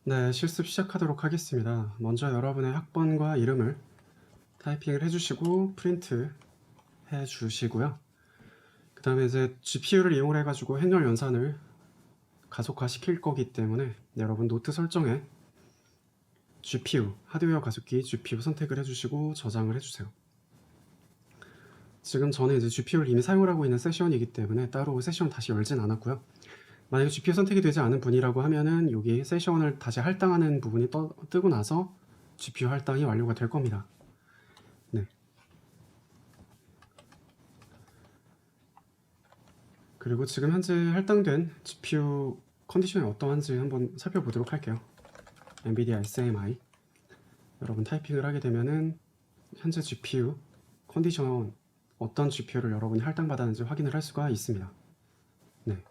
네, 실습 시작하도록 하겠습니다. 먼저 여러분의 학번과 이름을 타이핑을 해주시고 프린트 해주시고요. 그 다음에 이제 GPU를 이용을 해가지고 행렬 연산을 가속화 시킬 거기 때문에 여러분 노트 설정에 GPU, 하드웨어 가속기 GPU 선택을 해주시고 저장을 해주세요. 지금 저는 이제 GPU를 이미 사용을 하고 있는 세션이기 때문에 따로 세션 다시 열진 않았고요. 만약에 GPU 선택이 되지 않은 분이라고 하면은 여기 세션을 다시 할당하는 부분이 뜨고 나서 GPU 할당이 완료가 될 겁니다. 네. 그리고 지금 현재 할당된 GPU 컨디션이 어떠한지 한번 살펴보도록 할게요. NVIDIA SMI 여러분 타이핑을 하게 되면은 현재 GPU 컨디션 어떤 GPU를 여러분이 할당받았는지 확인을 할 수가 있습니다. 네.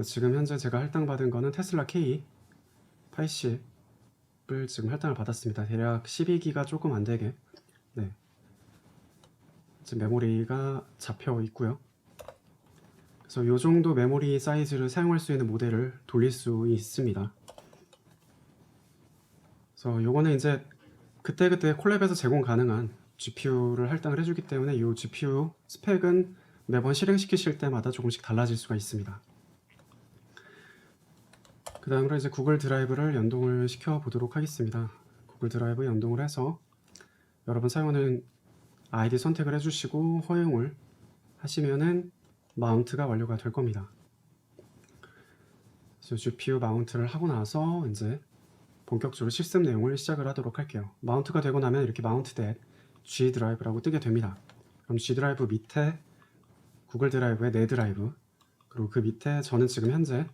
지금 현재 제가 할당받은 거는 테슬라 K80을 지금 할당을 받았습니다. 대략 12기가 조금 안되게 네. 지금 메모리가 잡혀 있고요. 그래서 이 정도 메모리 사이즈를 사용할 수 있는 모델을 돌릴 수 있습니다. 그래서 요거는 이제 그때그때 콜랩에서 제공 가능한 GPU를 할당을 해주기 때문에 이 GPU 스펙은 매번 실행시키실 때마다 조금씩 달라질 수가 있습니다. 그 다음으로 이제 구글 드라이브를 연동을 시켜 보도록 하겠습니다. 구글 드라이브 연동을 해서 여러분 사용하는 아이디 선택을 해주시고 허용을 하시면은 마운트가 완료가 될 겁니다. 그래서 GPU 마운트를 하고 나서 이제 본격적으로 실습 내용을 시작을 하도록 할게요. 마운트가 되고 나면 이렇게 마운트된 G 드라이브라고 뜨게 됩니다. 그럼 G 드라이브 밑에 구글 드라이브의 내 드라이브 그리고 그 밑에 저는 지금 현재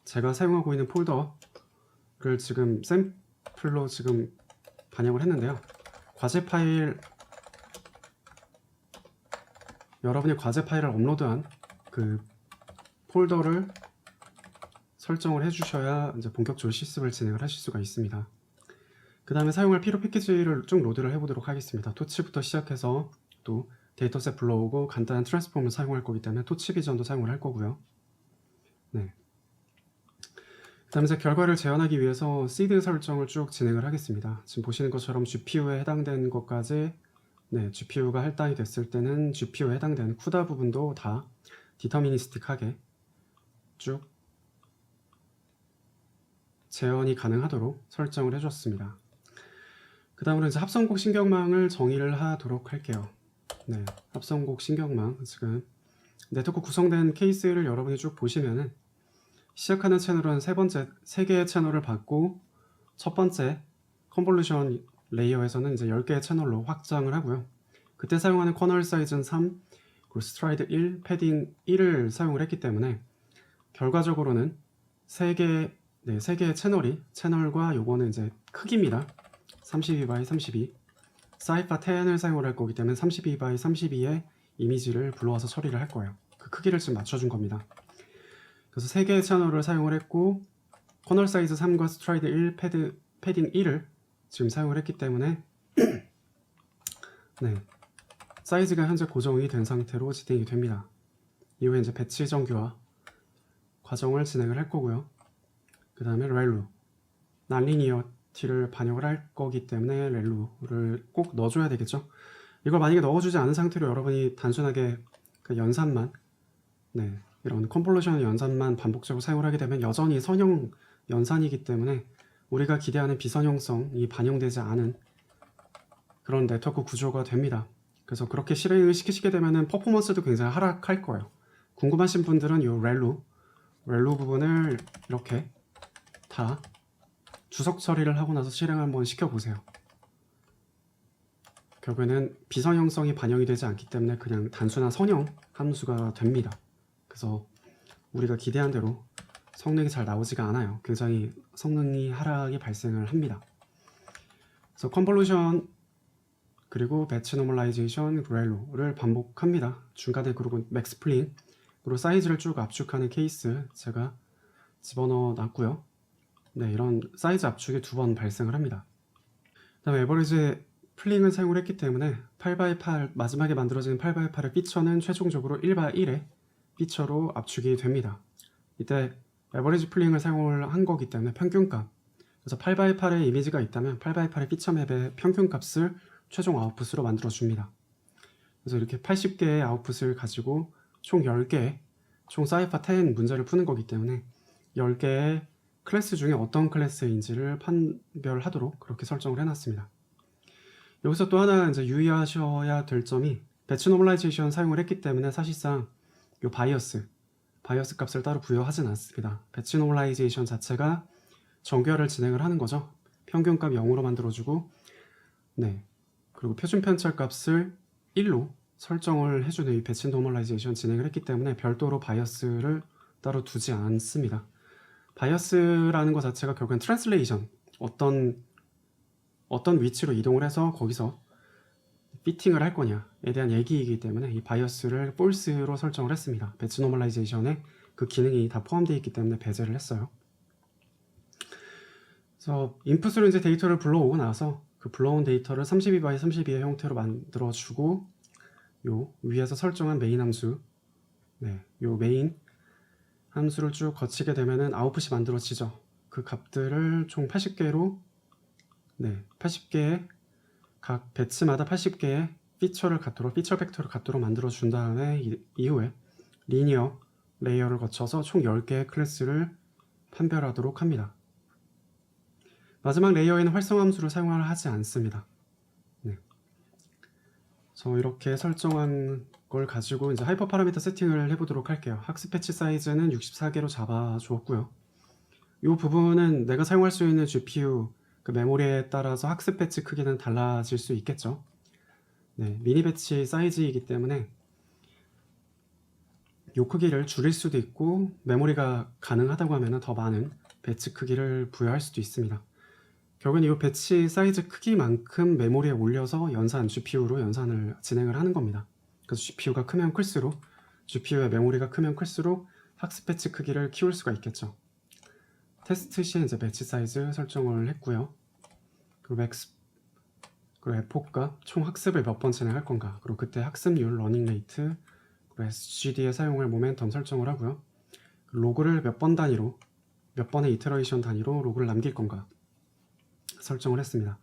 제가 사용하고 있는 폴더를 지금 샘플로 지금 반영을 했는데요. 과제 파일 여러분이 과제 파일을 업로드한 그 폴더를 설정을 해주셔야 이제 본격적으로 실습을 진행을 하실 수가 있습니다. 그 다음에 사용할 필요 패키지를 쭉 로드를 해보도록 하겠습니다. 토치부터 시작해서 또 데이터셋 불러오고 간단한 트랜스폼을 사용할 거기 때문에 토치 비전도 사용을 할 거고요. 네. 그 다음에 이제 결과를 재현하기 위해서 시드 설정을 쭉 진행을 하겠습니다. 지금 보시는 것처럼 GPU에 해당되는 것까지 네, GPU가 할당이 됐을 때는 GPU에 해당되는 쿠다 부분도 다 디터미니스틱하게 쭉 재현이 가능하도록 설정을 해줬습니다. 그 다음으로 이제 합성곡 신경망을 정의를 하도록 할게요. 네, 합성곡 신경망 지금 네트워크 구성된 케이스를 여러분이 쭉 보시면은 시작하는 채널은 세 개의 채널을 받고 첫 번째 컨볼루션 레이어에서는 이제 10개의 채널로 확장을 하고요. 그때 사용하는 커널 사이즈는 3, 그리고 스트라이드 1, 패딩 1을 사용을 했기 때문에 결과적으로는 3개의 채널과 요거는 이제 크기입니다. 32x32 사이파 10을 사용을 할 거기 때문에 32x32의 이미지를 불러와서 처리를 할 거예요. 그 크기를 지금 맞춰준 겁니다. 그래서 3개의 채널을 사용을 했고 커널 사이즈 3과 스트라이드 1, 패딩 1을 지금 사용을 했기 때문에 네, 사이즈가 현재 고정이 된 상태로 진행이 됩니다. 이후에 이제 배치 정규화 과정을 진행을 할 거고요. 그 다음에 렐루 난리니어티를 반영을 할 거기 때문에 렐루를 꼭 넣어줘야 되겠죠. 이걸 만약에 넣어주지 않은 상태로 여러분이 단순하게 그 연산만 네, 이런 컨볼루션 연산만 반복적으로 사용을 하게 되면 여전히 선형 연산이기 때문에 우리가 기대하는 비선형성이 반영되지 않은 그런 네트워크 구조가 됩니다. 그래서 그렇게 실행을 시키시게 되면 퍼포먼스도 굉장히 하락할 거예요. 궁금하신 분들은 이 렐루 부분을 이렇게 다 주석 처리를 하고 나서 실행 한번 시켜보세요. 결국에는 비선형성이 반영이 되지 않기 때문에 그냥 단순한 선형 함수가 됩니다. 그래서 우리가 기대한 대로 성능이 잘 나오지가 않아요. 굉장히 성능이 하락이 발생을 합니다. 그래서 컨볼루션 그리고 배치 노멀라이제이션 렐루를 반복합니다. 중간에 그리고 맥스플링으로 사이즈를 쭉 압축하는 케이스 제가 집어넣어 놨고요. 네, 이런 사이즈 압축이 2번 발생을 합니다. 그 다음에 에버리지 플링을 사용을 했기 때문에 8x8 마지막에 만들어지는 8x8의 피처는 최종적으로 1x1의 피처로 압축이 됩니다. 이때 에버리지 풀링을 사용을 한 거기 때문에 평균값. 그래서 8x8의 이미지가 있다면 8x8의 피처맵의 평균값을 최종 아웃풋으로 만들어 줍니다. 그래서 이렇게 80개의 아웃풋을 가지고 총 10개의 총 사이파 10 문제를 푸는 거기 때문에 10개의 클래스 중에 어떤 클래스인지를 판별하도록 그렇게 설정을 해놨습니다. 여기서 또 하나 이제 유의하셔야 될 점이 배치 노멀라이제이션 사용을 했기 때문에 사실상 이 바이어스 값을 따로 부여하진 않습니다. 배치 노멀라이제이션 자체가 정교화를 진행을 하는 거죠. 평균값 0으로 만들어주고, 네, 그리고 표준 편차 값을 1로 설정을 해주는 이 배치 노멀라이제이션 진행을 했기 때문에 별도로 바이어스를 따로 두지 않습니다. 바이어스라는 것 자체가 결국엔 트랜슬레이션, 어떤 위치로 이동을 해서 거기서 피팅을 할 거냐에 대한 얘기이기 때문에 이 바이어스를 false로 설정을 했습니다. 배치 노멀라이제이션에 그 기능이 다 포함되어 있기 때문에 배제를 했어요. 그래서 인풋으로 이제 데이터를 불러오고 나서 그 불러온 데이터를 32x32의 형태로 만들어주고 요 위에서 설정한 메인 함수, 네, 요 메인 함수를 쭉 거치게 되면은 아웃풋이 만들어지죠. 그 값들을 총 80개로, 네, 80개의 각 배치마다 80개의 피처 벡터를 갖도록 만들어 준 다음에 이후에 리니어 레이어를 거쳐서 총 10개의 클래스를 판별하도록 합니다. 마지막 레이어에는 활성 함수를 사용을 하지 않습니다. 네. 그래서 이렇게 설정한 걸 가지고 이제 하이퍼 파라미터 세팅을 해보도록 할게요. 학습 패치 사이즈는 64개로 잡아 주었고요. 이 부분은 내가 사용할 수 있는 GPU 그 메모리에 따라서 학습 배치 크기는 달라질 수 있겠죠. 네, 미니 배치 사이즈이기 때문에 이 크기를 줄일 수도 있고 메모리가 가능하다고 하면 더 많은 배치 크기를 부여할 수도 있습니다. 결국은 이 배치 사이즈 크기만큼 메모리에 올려서 GPU로 연산을 진행을 하는 겁니다. 그래서 GPU가 크면 클수록 GPU의 메모리가 크면 클수록 학습 배치 크기를 키울 수가 있겠죠. 테스트 시에 이제 배치 사이즈 설정을 했고요. 그리고 에포카 총 학습을 몇 번 진행할 건가, 그리고 그때 학습률, 러닝 레이트, 그리고 SGD에 사용할 모멘텀 설정을 하고요. 로그를 몇 번 단위로, 몇 번의 이터레이션 단위로 로그를 남길 건가 설정을 했습니다.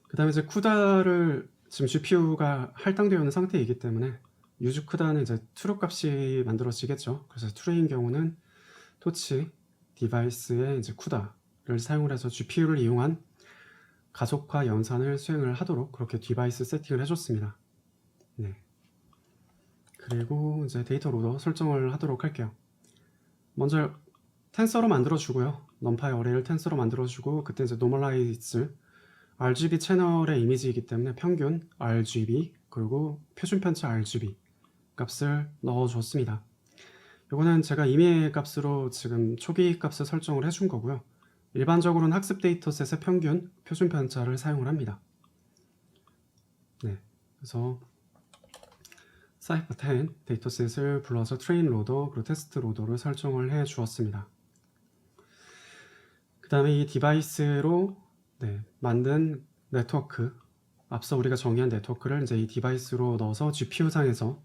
그 다음에 이제 쿠다를 지금 GPU가 할당되어 있는 상태이기 때문에 유즈 쿠다는 이제 트루 값이 만들어지겠죠. 그래서 트루인 경우는 토치 디바이스의 이제 쿠다를 사용을 해서 GPU를 이용한 가속화 연산을 수행을 하도록 그렇게 디바이스 세팅을 해줬습니다. 네. 그리고 이제 데이터 로더 설정을 하도록 할게요. 먼저 텐서로 만들어주고요. 넘파이 어레이를 텐서로 만들어주고, 그때 이제 노멀라이즈 RGB 채널의 이미지이기 때문에 평균 RGB 그리고 표준 편차 RGB 값을 넣어줬습니다. 이거는 제가 임의 값으로 지금 초기 값을 설정을 해준 거고요. 일반적으로는 학습 데이터셋의 평균 표준 편차를 사용을 합니다. 네, 그래서 사이퍼 10 데이터셋을 불러서 트레인 로더 그리고 테스트 로더를 설정을 해 주었습니다. 그 다음에 이 디바이스로 만든 네트워크, 앞서 우리가 정의한 네트워크를 이제 이 디바이스로 넣어서 GPU상에서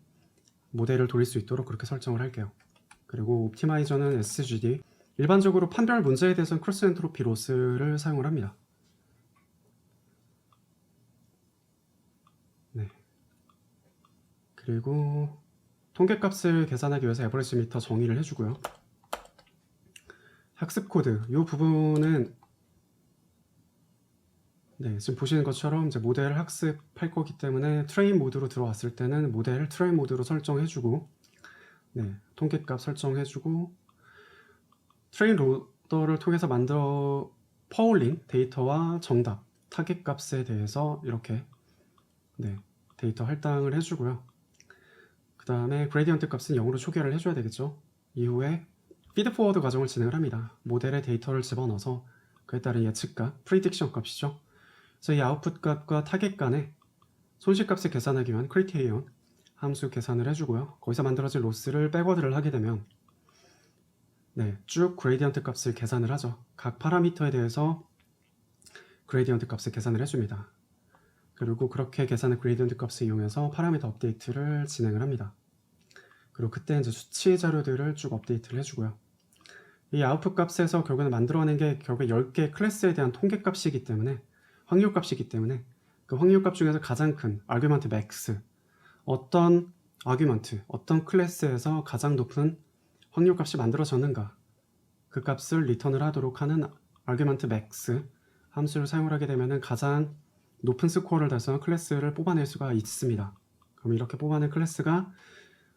모델을 돌릴 수 있도록 그렇게 설정을 할게요. 그리고 옵티마이저는 SGD, 일반적으로 판별 문제에 대해서는 크로스 엔트로피 로스를 사용을 합니다. 네. 그리고 통계값을 계산하기 위해서 에버리지 미터 정의를 해주고요. 학습 코드, 이 부분은 지금 보시는 것처럼 이제 모델을 학습할 거기 때문에 트레인 모드로 들어왔을 때는 모델을 트레인 모드로 설정해주고, 통계값 설정해주고, 트레인 로더를 통해서 만들어 퍼올린 데이터와 정답, 타겟 값에 대해서 이렇게 데이터 할당을 해주고요. 그 다음에 그레디언트 값은 0으로 초기화를 해줘야 되겠죠. 이후에 피드 포워드 과정을 진행을 합니다. 모델에 데이터를 집어넣어서 그에 따른 예측값, 프리딕션 값이죠. 그래서 이 아웃풋 값과 타겟 간의 손실값을 계산하기 위한 크리테리온 함수 계산을 해주고요. 거기서 만들어진 로스를 백워드를 하게 되면 쭉 그레디언트 값을 계산을 하죠. 각 파라미터에 대해서 그레디언트 값을 계산을 해줍니다. 그리고 그렇게 계산한 그레디언트 값을 이용해서 파라미터 업데이트를 진행을 합니다. 그리고 그때 이제 수치 자료들을 쭉 업데이트를 해주고요. 이 아웃풋 값에서 결국에는 만들어낸 게 결국에 10개의 클래스에 대한 통계값이기 때문에 확률값이기 때문에 그 확률값 중에서 가장 큰 아규먼트 맥스 어떤 아규먼트 어떤 클래스에서 가장 높은 확률값이 만들어졌는가 그 값을 리턴을 하도록 하는 아규먼트 맥스 함수를 사용을 하게 되면 가장 높은 스코어를 달성한 클래스를 뽑아낼 수가 있습니다. 그럼 이렇게 뽑아낸 클래스가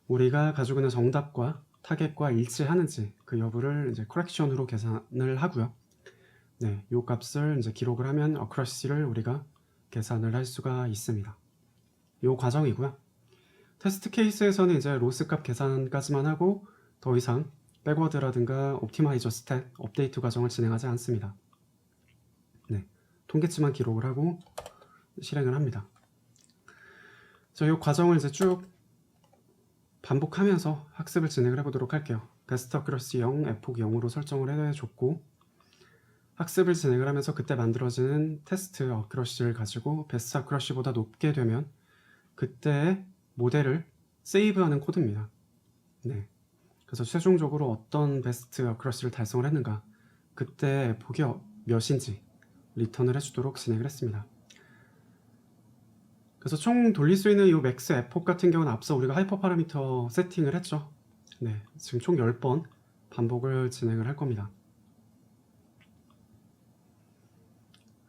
우리가 가지고 있는 정답과 타겟과 일치하는지 그 여부를 이제 커렉션으로 계산을 하고요. 네, 이 값을 이제 기록을 하면 어크러시를 우리가 계산을 할 수가 있습니다. 이 과정이고요. 테스트 케이스에서는 이제 로스 값 계산까지만 하고 더 이상 백워드라든가 옵티마이저 스탯 업데이트 과정을 진행하지 않습니다. 네, 통계치만 기록을 하고 실행을 합니다. 이 과정을 이제 쭉 반복하면서 학습을 진행을 해보도록 할게요. 베스트 어큐러시 0, 에폭 0으로 설정을 해줬고 학습을 진행을 하면서 그때 만들어지는 테스트 어큐러시를 가지고 베스트 어큐러시보다 높게 되면 그때 모델을 세이브하는 코드입니다. 네, 그래서 최종적으로 어떤 베스트 어큐러시를 달성을 했는가 그때 에폭이 몇인지 리턴을 해주도록 진행을 했습니다. 그래서 총 돌릴 수 있는 이 맥스 에폭 같은 경우는 앞서 우리가 하이퍼 파라미터 세팅을 했죠. 네, 지금 총 10번 반복을 진행을 할 겁니다.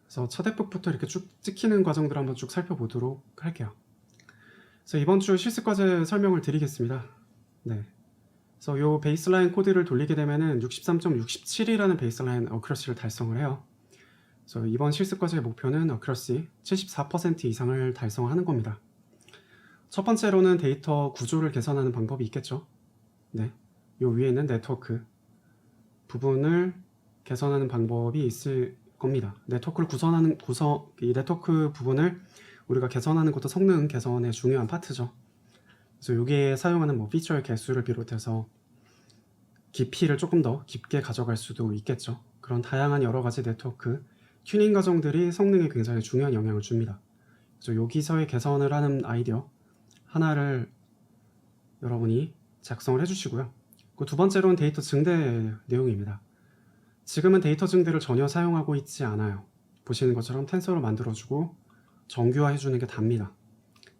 그래서 첫 에폭부터 이렇게 쭉 찍히는 과정들을 한번 쭉 살펴보도록 할게요. 그래서 이번 주 실습 과제 설명을 드리겠습니다. 네, 그래서 이 베이스라인 코드를 돌리게 되면은 63.67이라는 베이스라인 어큐러시를 달성을 해요. 그래서 이번 실습 과제의 목표는 어큐러시 74% 이상을 달성하는 겁니다. 첫 번째로는 데이터 구조를 개선하는 방법이 있겠죠. 네, 요 위에 있는 네트워크 부분을 개선하는 방법이 있을 겁니다. 네트워크를 이 네트워크 부분을 우리가 개선하는 것도 성능 개선의 중요한 파트죠. 그래서 여기에 사용하는 뭐 피처의 개수를 비롯해서 깊이를 조금 더 깊게 가져갈 수도 있겠죠. 그런 다양한 여러 가지 네트워크 튜닝 과정들이 성능에 굉장히 중요한 영향을 줍니다. 그래서 여기서의 개선을 하는 아이디어 하나를 여러분이 작성을 해주시고요. 그 두 번째로는 데이터 증대 내용입니다. 지금은 데이터 증대를 전혀 사용하고 있지 않아요. 보시는 것처럼 텐서로 만들어주고 정규화 해주는 게 답니다.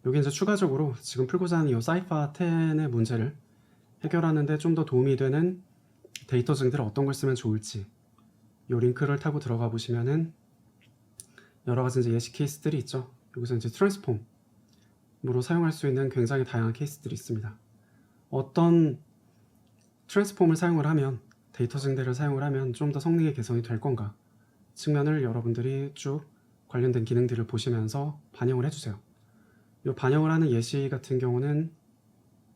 여기 이제 추가적으로 지금 풀고자 하는 이 사이파 10의 문제를 해결하는데 좀 더 도움이 되는 데이터 증대를 어떤 걸 쓰면 좋을지 이 링크를 타고 들어가 보시면은 여러 가지 이제 예시 케이스들이 있죠. 여기서 이제 트랜스폼으로 사용할 수 있는 굉장히 다양한 케이스들이 있습니다. 어떤 트랜스폼을 사용을 하면 데이터 증대를 사용을 하면 좀 더 성능의 개선이 될 건가 측면을 여러분들이 쭉 관련된 기능들을 보시면서 반영을 해주세요. 이 반영을 하는 예시 같은 경우는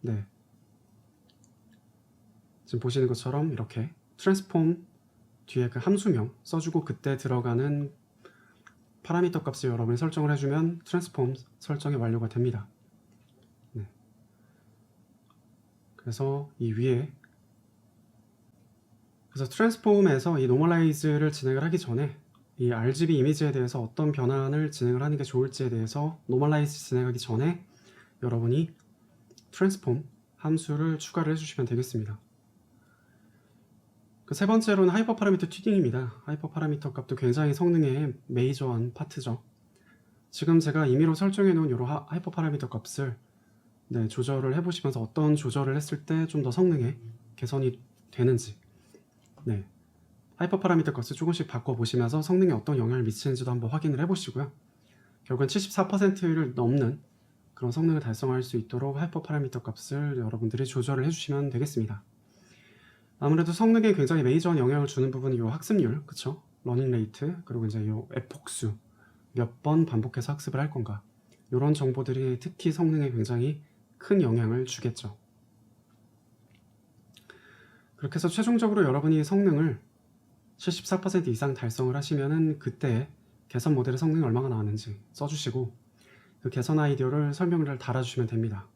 네, 지금 보시는 것처럼 이렇게 트랜스폼 뒤에 그 함수명 써주고 그때 들어가는 파라미터 값을 여러분이 설정을 해주면 트랜스폼 설정이 완료가 됩니다. 네. 그래서 이 위에 그래서 트랜스폼에서 이 노멀라이즈를 진행을 하기 전에 이 RGB 이미지에 대해서 어떤 변환을 진행을 하는 게 좋을지에 대해서 노멀라이즈 진행하기 전에 여러분이 트랜스폼 함수를 추가를 해주시면 되겠습니다. 그 세 번째로는 하이퍼 파라미터 튜닝입니다. 하이퍼 파라미터 값도 굉장히 성능의 메이저한 파트죠. 지금 제가 임의로 설정해 놓은 이런 하이퍼 파라미터 값을 네, 조절을 해보시면서 어떤 조절을 했을 때 좀 더 성능에 개선이 되는지 네, 하이퍼 파라미터 값을 조금씩 바꿔보시면서 성능에 어떤 영향을 미치는지도 한번 확인을 해보시고요. 결국은 74%를 넘는 그런 성능을 달성할 수 있도록 하이퍼 파라미터 값을 여러분들이 조절을 해주시면 되겠습니다. 아무래도 성능에 굉장히 메이저한 영향을 주는 부분이 이 학습률, 그쵸? 러닝 레이트, 그리고 이제 이 에폭수 몇 번 반복해서 학습을 할 건가 이런 정보들이 특히 성능에 굉장히 큰 영향을 주겠죠. 그렇게 해서 최종적으로 여러분이 성능을 74% 이상 달성을 하시면은 그때 개선 모델의 성능이 얼마나 나왔는지 써주시고 그 개선 아이디어를 설명을 달아주시면 됩니다.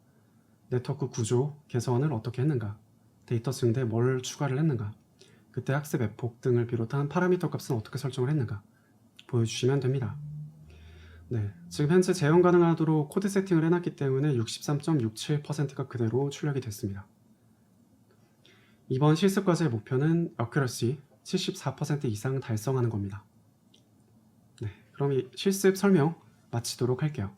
네트워크 구조 개선을 어떻게 했는가, 데이터 증대에 뭘 추가를 했는가, 그때 학습 에폭 등을 비롯한 파라미터 값은 어떻게 설정을 했는가 보여주시면 됩니다. 네, 지금 현재 재현 가능하도록 코드 세팅을 해놨기 때문에 63.67%가 그대로 출력이 됐습니다. 이번 실습 과제의 목표는 accuracy 74% 이상 달성하는 겁니다. 네, 그럼 이 실습 설명 마치도록 할게요.